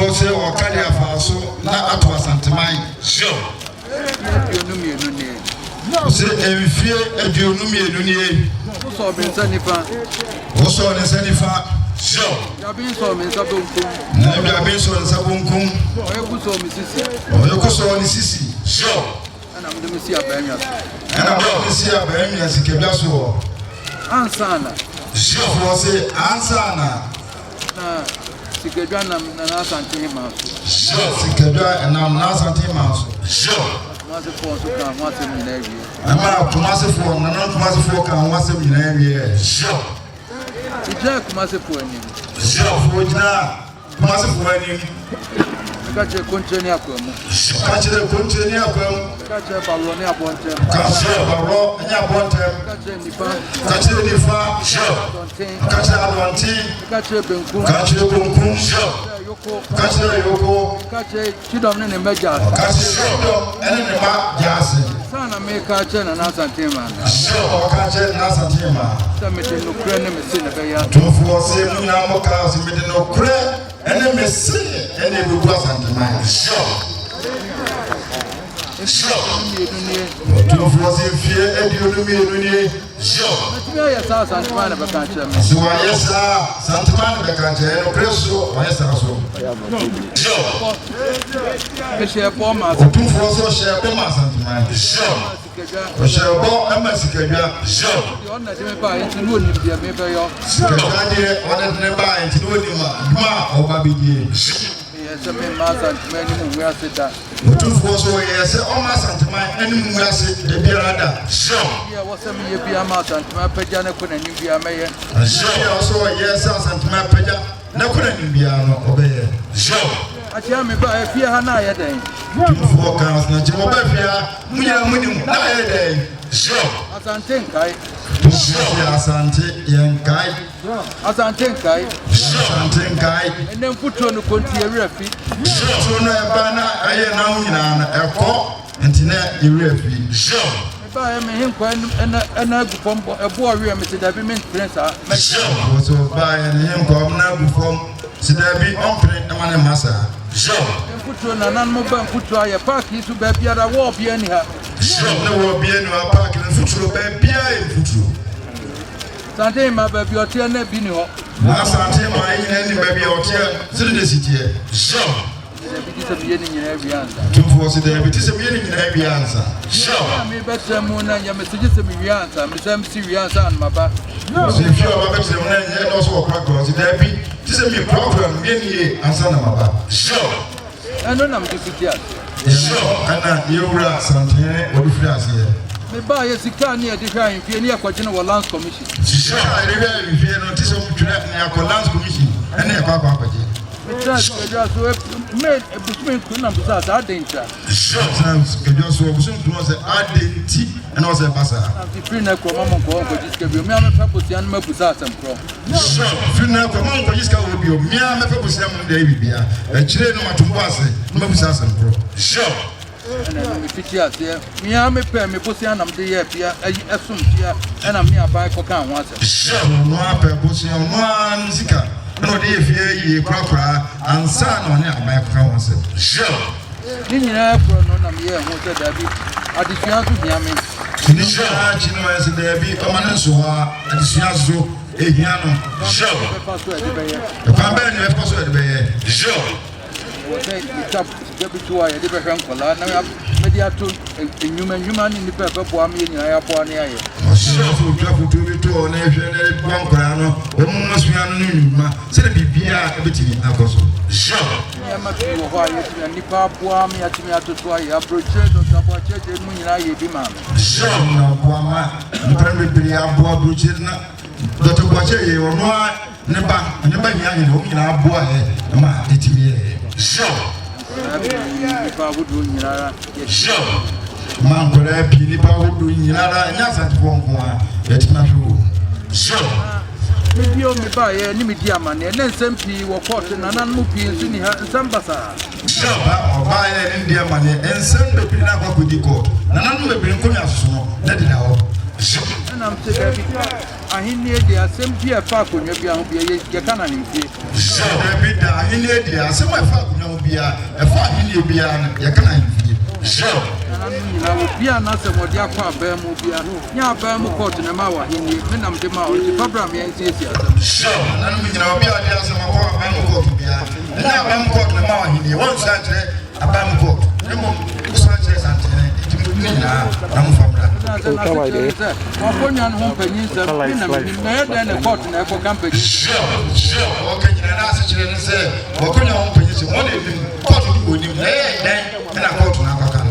Say or carry a faso, not at was antimine. Sure. Say, if fear a Junumi, also been Sanifa. Also, the Sanifa. Sure. Yabinso and Sabunkum. Never Yabinso and Sabunkum. Or Yokuso Mississi. Or Yokuso Mississi. Sure. And I'm the Messia Bamias. And I'm the Messia Bamias, Kebaso. Ansana. Sure, was it Ansana. Sikadwa na Nasante Mouse. Sure, Sikadwa and Nasante Mouse. Sure. Massive can watch him in every year. I'm out to massive for and not massive can watch him in every year. Sure. The Jack massive for him. Sure, for massive for him. Catch a country aquam. Catch a country aquam. Catch a balloon upon them. Catch a balloon upon them. Catch a nipa. Catch a nipa. Sure. Catch a banty. Catch a bunkum. Catch a bunkum. Sure. Catch a yoko. Catch a chidom and a major. Catch a chidom and a major. Son of me catch an Nasantema. Sure, catch a Nasantema. Some of the Ukrainian machine of a yard. Two for saving our cars in the Ukraine. And then we see and it will go on the mind. Sure. Sure. Two for fear and you do me. Sure. Yes, Santana of a country. So, yes, Santana of a country. And Presso, yes, also. Sure. Share Poma. Two for so share Poma Santana. Sure. Share Bo and Massacre. Sure. You want to buy it and wouldn't be a member of yes, I mean, Master and many who are sit down. Two for so, yes, almost and my enemy will sit the Birada. Sure. Yeah, what's a mere Biamat and my Pajana couldn't be a mayor. Sure, also, yes, and my Paja, no couldn't be an obey. Sure. I tell me by a fear Hanaya day. Two for counts, not your Bafia, Muya, day. Sure. As I think I. Asante Yankai. Asante Kai. Asante Kai. And then put on the country refi. So no bana I now in a call and Tina refi. Sure. If I am him and I from a boy, Mr. David Prince. Sure. So by him come now from Sidabi Ompre and Massa. Sure. And put on an unmobile put to a park is to be at a war be anyhow. Sure, no will be any park in Futu, baby. Sante, my baby, or tear never been hot. Sante, my any baby or tear, city. Sure. It is a beginning in every answer. Two forces there, it is a beginning in every answer. Sure. I may better moon and your messages to me answer, Miss MC answer and my back. No, if you are better than also a practice, there be this is a problem, any answer my back. Sure. I don't know to sit here. Sure, and you are something or the France here. Me buy a sick near the crime, Piania Quatina Lands Commission. Sure, I remember if you notice of Lands Commission and a papa. Just made a bushman couldn't have that danger. Sure, just was an identity and was a bazaar. The Frinaco Mamma for this can be a man purpose and Mapusat and Pro. Sure, Frinaco Mamma will be a mere purpose and David, a children of Tumwase, Mapusas and Pro. Sure. And I'm a picture here. Me, I'm a pair, me pussy, and I'm the year, as soon here, and I'm near by Cocan once. Sure, no purpose, one zika. No, if you proper and son on my council. Sure. Didn't have for none of year, who said that I discussed with him. Sure, there be permanent so I discussed a piano. Sure. The Pamban have passed away. Sure. I different color. Now, mediator, human in the paper for me in Ayaponia. Sure, travel to be to a nation, one grano, almost anonymous. Said it be everything. Sure. I must be quiet and Nipa Puami at me to try a brochure or support church and Munai demand. Sure, no, Puama, the primary Bria Boa Bruchina. Dr. Boache or no never young in our boy ma etimi sure sure man ko la pi ni pa wo do nyinara nya santifo nko a yetima hwo sure maybe on me buy any media man and then simply walk out and an movie in Sambasa. Sure, or buy an India money and send the Pina Coco. None will bring Kunya, let it out. And I'm saying, I hear the assembly of Paco, maybe I'll be a Yakana. So, I hear the assembly of Paco, be a far in Libya, Yakana. Sure. I will be another what Yakwa Bermobia, Nya Bermocot and a Mawa, Minam de Mao, the program, and sure, and we know be a dear some of our Bamcot, and now Bamcot and Mawa, he won't say a Bamcot, no Sanchez and Nina, I'm from that. Sure, okay, and I said, what can you open this? One of them, caught with him, and I caught Naka.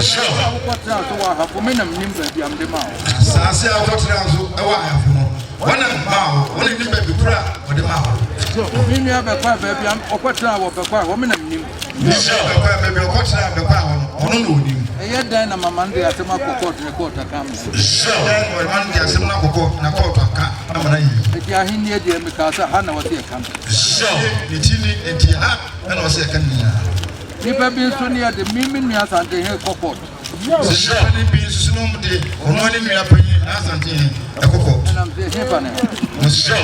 Sure, what's out to have for minimum nimble, I'm the mouth. Sassy, I got one of Mao, only the baby crap or the mouth. So, we have a quiet baby, or what hour of a quiet woman of him. Sure, baby, what's out the power, or no him. And yet, then I'm a Monday at the Marco Court and a quarter comes. Sure, or Monday at the Marco Court and a quarter comes. If you are in here, because Hannah was here coming. Sure, it's in the app and was second year. If I've been so near the Mimias and the Hill Court. Sure, it means no day, or money we are paying as a cocoa. And I'm the sure,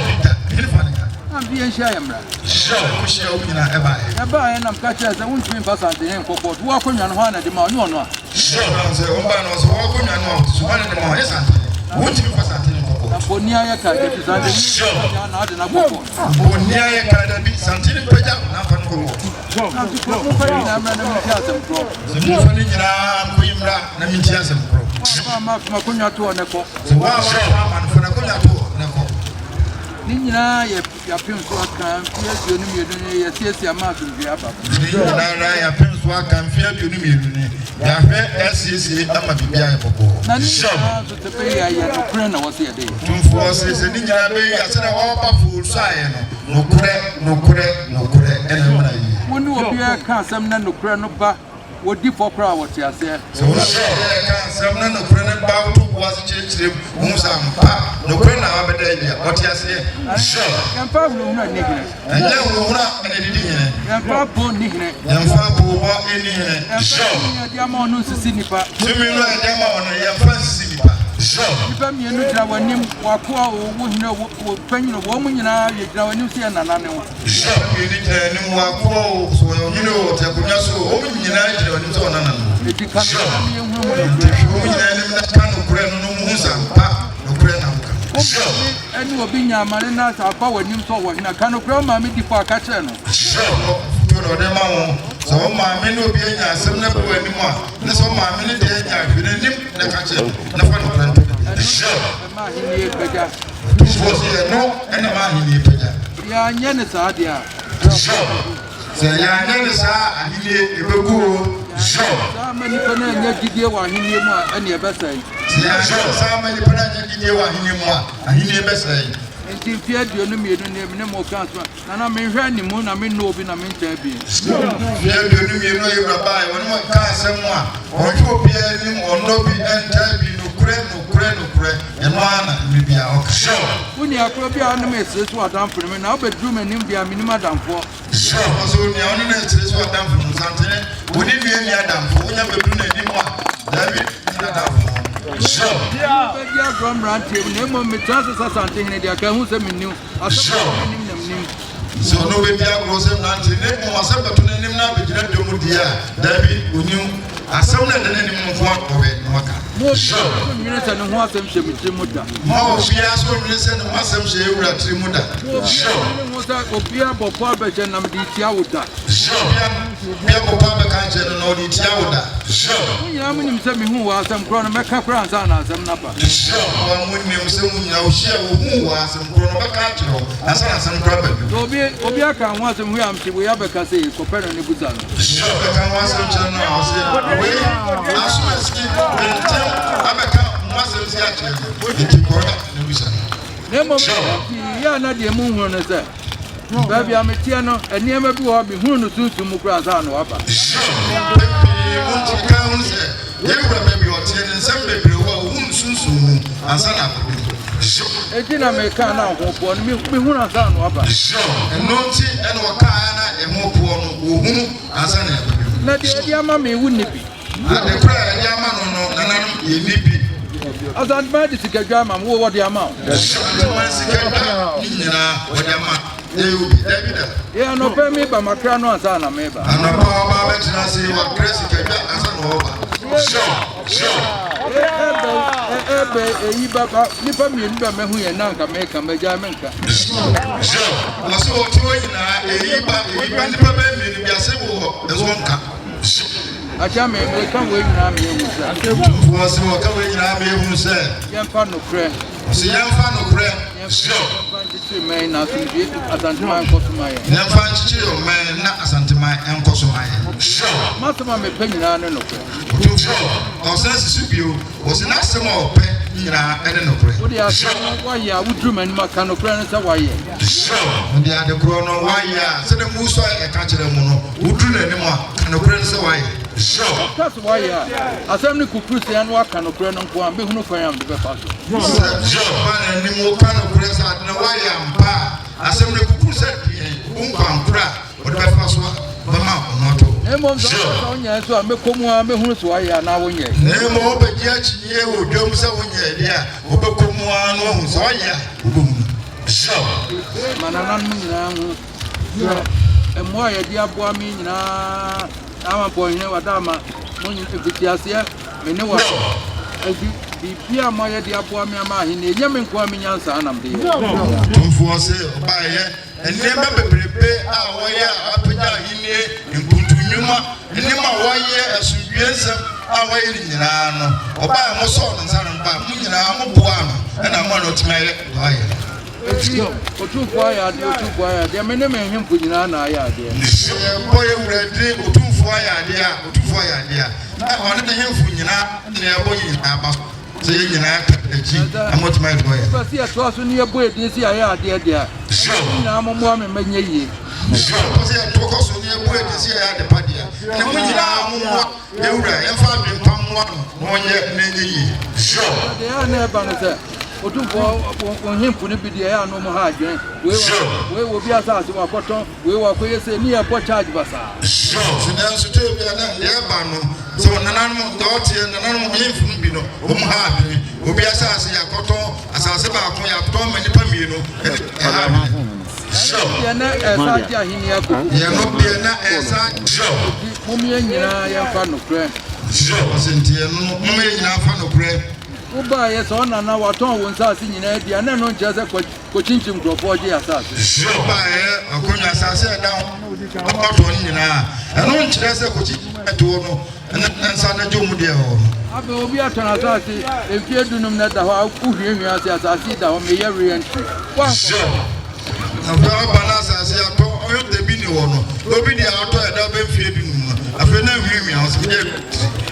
I'm being shy. Sure, we shall open a buy, and I'm catching as I won't swim past the Hill Court, walking on one at the Mount. Sure, the woman was walking on one at the Mount. Won't you pass at the Bonia Academy? Sure, not in a cocoa. Bonia Academy, Santini Peja, Napan. So, Nina, your pimps work and fear you, yes, your mouth will be up. I pimps work and fear you, SCC, I'm a BBI. None to pay a friend was here. Two forces, and Ninja Bay, I said, all full sign. No correct, and when you appear, can't some no crown of bar, what deep for crowd, what you said. So, some no crown about to was changed him, no crown of a day, what you say. Sure, and Pablo, and then we'll not anything. And Pablo, and Pablo, and sure, Diamond, Sinipa, Jimmy, Diamond, and Francis. Sure. If I'm your new travel, Wakua, who know, penny of woman, you draw a new sea and an animal. Sure, you need a new Wakua, so you know, Tapunaso, woman united on his own animal. If you can't show me, woman, that kind of grand no moons and pap, no grand. Sure, and you will be your marinas are power new forward in a kind of grandma, me before catching. Sure, so my men will be a similar anymore. That's all my minute in him, the catcher, the fun. Sure, two was here, no, and a man in the yeah, Yanisa, dear. Sure, say, Yanisa, and he did a good sure. So many Panay, you want him and your best say. Sure, so many Panay, you want him and he never say. And if you had your name, no more cancer, and I mean, Randy Moon, I mean, no, I mean, Tabby. You know, you buy one more car somewhere, or you appear him or no be and Tabby, no credit, and one may be our sure. When you are probably enemies, is what I'm from, and I'll be room and him be a minimum down for. Sure, so the only is what I'm from something. Would it be any Adam for never do anymore? David, sure. Yeah, from Ranty, name of me chances or something, and I can who new. So no baby, I was a Ranty, name myself, but to name now, but you don't do David, who knew as soon as the name of one of it. Sure, minutes and one them she with Trimuda. More she has one listen, Massam she will at Trimuda. Sure, was that Opia Boba and I'm the Tiauda. Sure, Piaco Papa Cancer and all the Tiauda. Sure, I'm in him who was some chronometer crowns on us and Napa. Sure, I'm with me, so now share who was some chronometer as well as some problem. Obiaka wants him where we have a cassette for Perry Buzan. Sure, I want some channel. As well as I'm a muscle, Nemo ya na de mu hu no se. Baby ametia no eniema bi ho bi hu no sunsun mu kura sa no aba. Won't count say. Yewura baby otie ne nsem bebre ho hu sunsun mu ansa na Ejina me ka na ho po no me hu na sa no aba. Eno nti ene waka na emo po no wo hu ansa na na de ama me wu nibi. Ade kura de ama no nananum ye nibi. Azan ba di sikadwa ma wo de ama. Sikadwa nyina wo de ama. David. Yeah, no pay me by my crown and son of me. And about Betty, what crazy as an over. Sure. Nipa mi nba me hu ye nanka me ka majamenka. Sure. Was so to na nipa be mi bi ase wo ezonka. Acha me kan we nyina me hu sa. Was so kan we nyina me hu sa. Yan fa no kre. Si yan fa no kre. Sure. Me na so di asantema nkosoma ye. Yan fa chichi o me na asantema nkosoma ye. Sure. Masama me pe nyina no kre. Sure. O sense subio o se na sema o pe nyina ene no kre. Wo dia so wa ya wudru mani maka no kre no se wa ye. Sure. Ndi ade kro no wa ya se de mu so e ka kire mu no wudru na ni mu a no kre no se wa ye. Sure. That's why asem ni kukrisian wa ka no kre no nko am be hunu kwan am de be fa so. Sure. Man ni mo ka no kre sa na wa ya mpa asem ni kukrisa die nkwa nkra o de be fa so ba ma no to. Emo so onya so am komu am be hunu so wa ya na wo nye. Emo obeji achiye wo dwom se wo nye dia o be komu an wo hu so ya o be mu. Sure. Manana mu nyina hu. Emo ya dia bo ami nyina ama boy ne wadama monyi efitiasia me ne wa agi bibia ma ye de aboa me ama he ne nyame nko am nyansa anam de tumfo se oba ye enema bebrebe a wo ye apenya hine nkuntunwuma enema wo ye asudwiensem a wo ye nyina no oba mo so no nsa no ba mo nyina mo boa no na mo no timaye wa ye otumfo ya de me ne me hempo nyina na ya de boy wurade otumfo ya de a na ono de hempo nyina na ya boy nyina ba so ye nyina eji amotima do ye so si ato so ne boy de si ya de a nyina mo mo me manye yi so se to ko so ne boy de si ya de pa de na mo nyina mo mo ye wura ye fa bi pam mo no ye ne yi so de ya na ba no se otumfo hempo ne bi de ya no mo ha adwen we wo bi asase wa koton we wa koye se ni e bo charge basa so finance to bi na ye ba no so nananum dawtie nananum hempo bi no o mo ha adwen obi asase ya koton asase ba ko ya koton mani pa mi no so ya na esa dia hinia ko ya no bi na esa so mo mi nyina ya fa no kre so sentie no mo mi nyina fa no kre uba ye so na na waton won sa si nyina dia na no nche se ko chinchim grofo je asase so ba ye akonya asase da o to nyina eno nche se ko chi to no nsa na jo mu de ho abe obi atona asase efie dunum na da ho uhwie asase da ho me ye reentry kwa so na ba asase ato o de bi ni wo no obi di ato e da be fie dunum afi na hwie asase de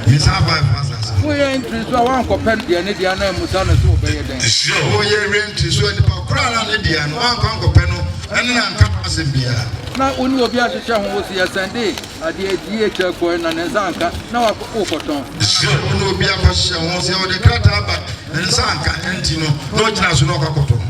mi sa ba asase we entry so wan ko pen de ne dia na musa na so obeye den so wo ye rent so ni pa kura na ne dia no wan ko pen no ene na nka asem bia na oni obi ahyehyɛ ho wosi yɛsɛnde ade adi ekya kɔ na ne nsanka na wakɔtɔn so oni obi ahyehyɛ ho se o de krata ba ne nsanka enti no no gyina so na wakɔtɔn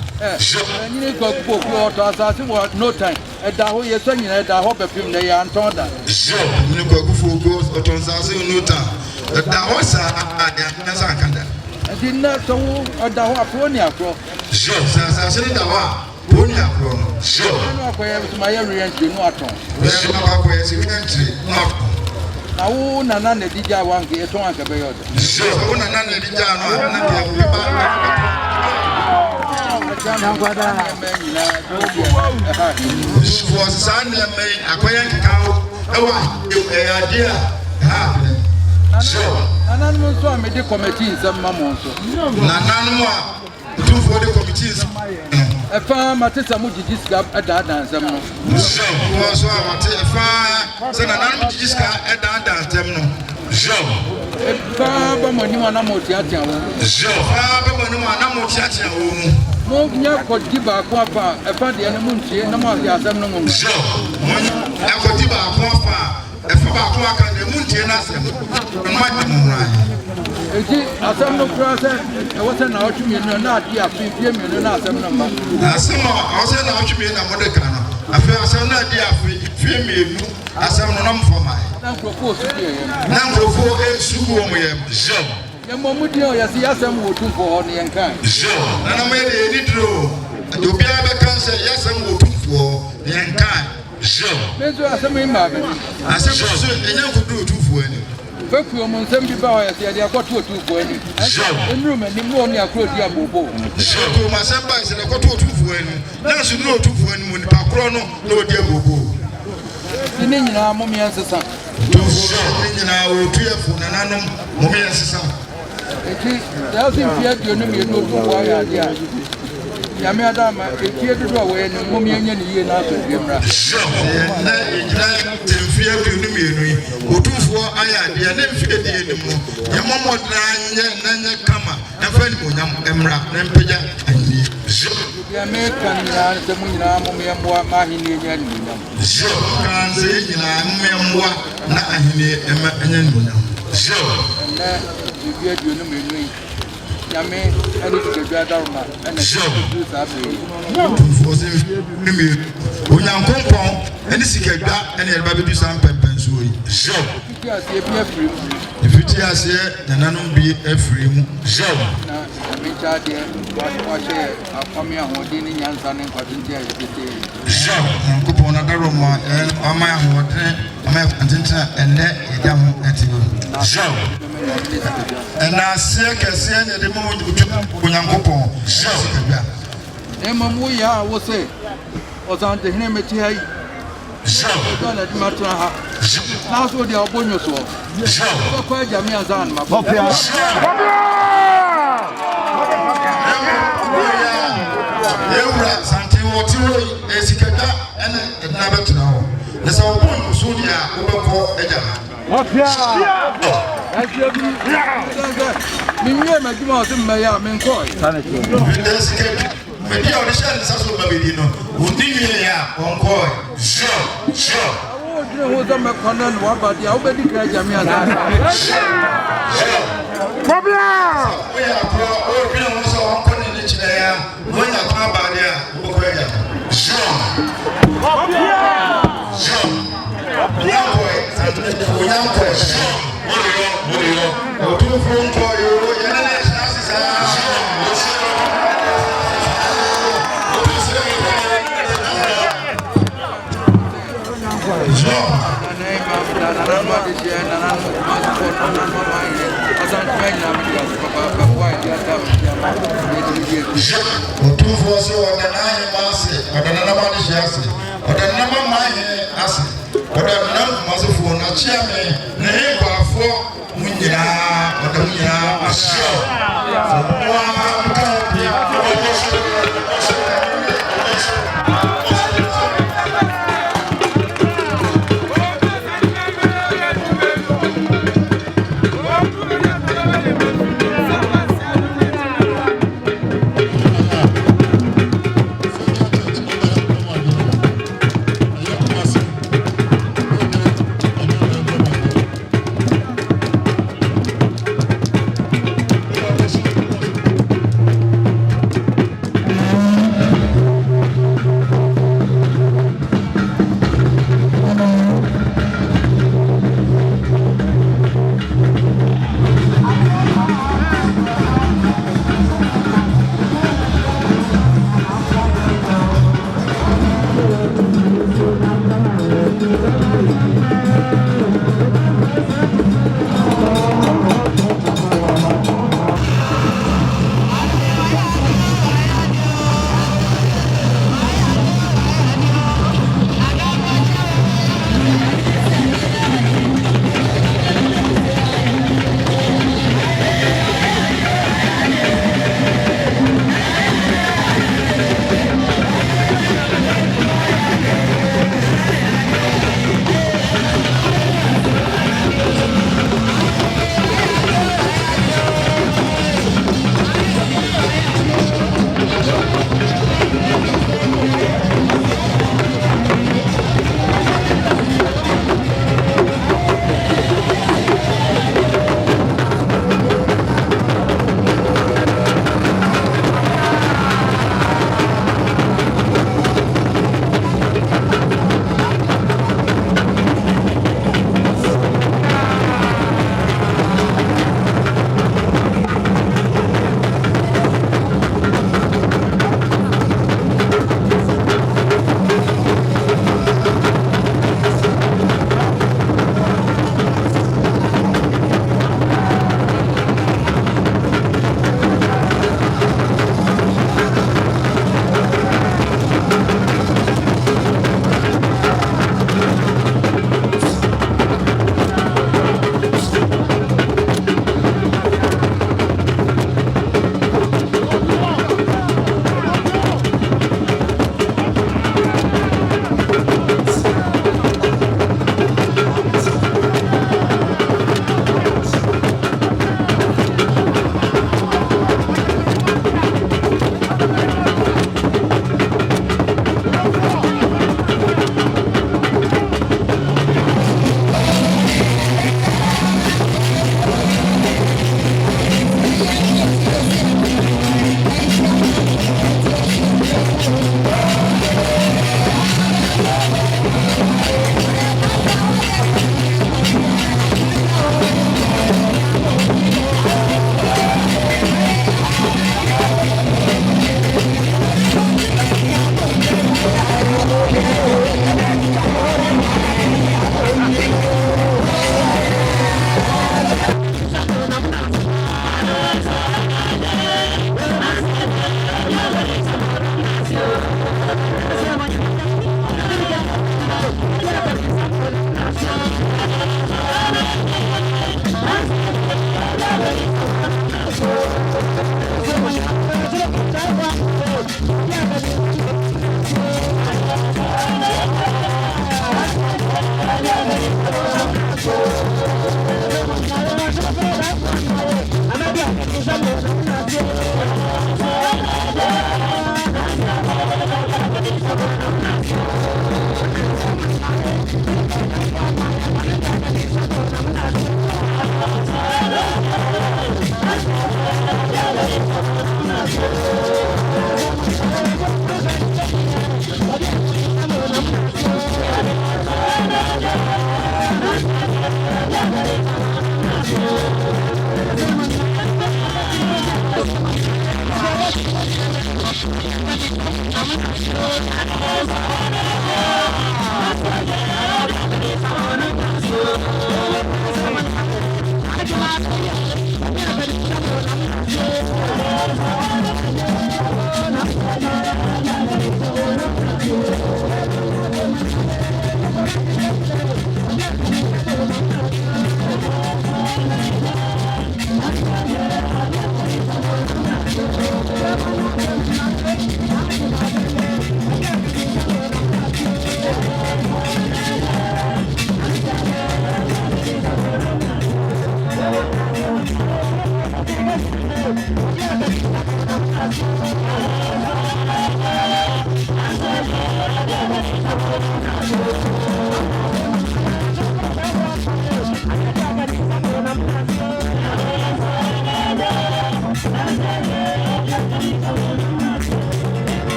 nyine kɔ kɔ ɔtɔ asase wɔ no time ɛda ho yɛsɛ nyina ɛda ho bɛpem na yɛ antɔn da so nyine kɔ kufo go ɔtɔn asase no time ɛda ho sa ade nsanka da ɛdi na tɔwo ɔda ho afro ni afro so asase da ho a Boni akro no. So. No akoye bituma ye reentry no aton. Yes, no akoye si reentry no aton. Na wo nana na dija wanke eton anka be yodo. So, wo nana na dija no na dia wo ba. Na kwada me nyina do for san na me akoye nkaka wo e ade a ha. So, nana no so me de committee nsem mamo so. Nana no a two for the committees. Efa matesa mu jijiska edada nsem no. So, wo so amate efa se nana mu jijiska edada nsem no. So, efa ba mani wana mo tiatia wo. So, fa ba mani wana mo tiatia wo mu. mo nya kodi ba ko afa e fa de ne mo ntie na mo ase asem no mo so mo nya kodi ba ko afa e fa ba ko aka ne mo ntie na asem ma di mo ran eti asem no kura se e wo se na o twumi no na adi afi fie mi no na asem no ma asem o se na o twumi na mo de ka no afi asem na adi afi fie mi nu asem no na mo fo mai na nkrofo su die na nkrofo e su wo mo ye so ye mo mu die o ya si asem wo tumfo ho ne yen kan so na na me de ni dro do bia be kan se yasem wo tumfo ne yen kan so mezo asem yi ma be asem so enya nkudu tumfo ani feku mo nsem bi ba o ya si ade akoto tumfo ani enru me ni mo ni akro di abobo so ko ma se ba se akoto tumfo ani na so no tumfo ani mo ni pa kro no na odi abobo ni nyina mo mi ansesa tumfo ni nyina o tuefo na nanom mo mi ansesa eti ya si fie dio no mi no tumfo ya ade a ya me adama eti edu a we ni mo mi anya ni ye na aso bi mra so na nyina temfie dio no mi enu otumfo aya ade na mfie die ni mo ya momodra anya na nya kama efa ni monyam emra na mpega ani so ya me kan ya se mu nyina mo mi mboa ma hi ni nya ni monyam so kan se nyina mo mboa na ahini ema anya ni monyam so na bi dio no mi enu yame ani sikadwa darma ana du sabe tumfo se ni mi onyankompon ani sikadwa ana yerba be du sam pempen so yi so fiti ase bi afrim fiti ase nananom bi afrim so na mi cha de wa che akwame ahode ni nyansa ne nkwadinti a yete so onyankopon na daroma ama ahode ama antenta enne yeda ho ati so na se kese ne de mo onyankopon so mamu ya wo se o san de hene meti hai so ko na di matra ha na so de obonyo so so ko ja mi azan ma ko Eura santi wotiro esikata ene edna betra ho na se obonyo so dia obeko eja Minye majuma wasema ya menkoi media odisha saso babidi no undinye ya onkoi so awo dire ho zama kwanan wa badi awu bedi ka jamia za Bobia oya pro o bi no so onkoni ni chire ya onya kwa badi a obeko eja so Bobia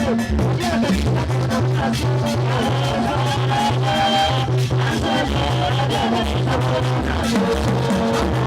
Thank you.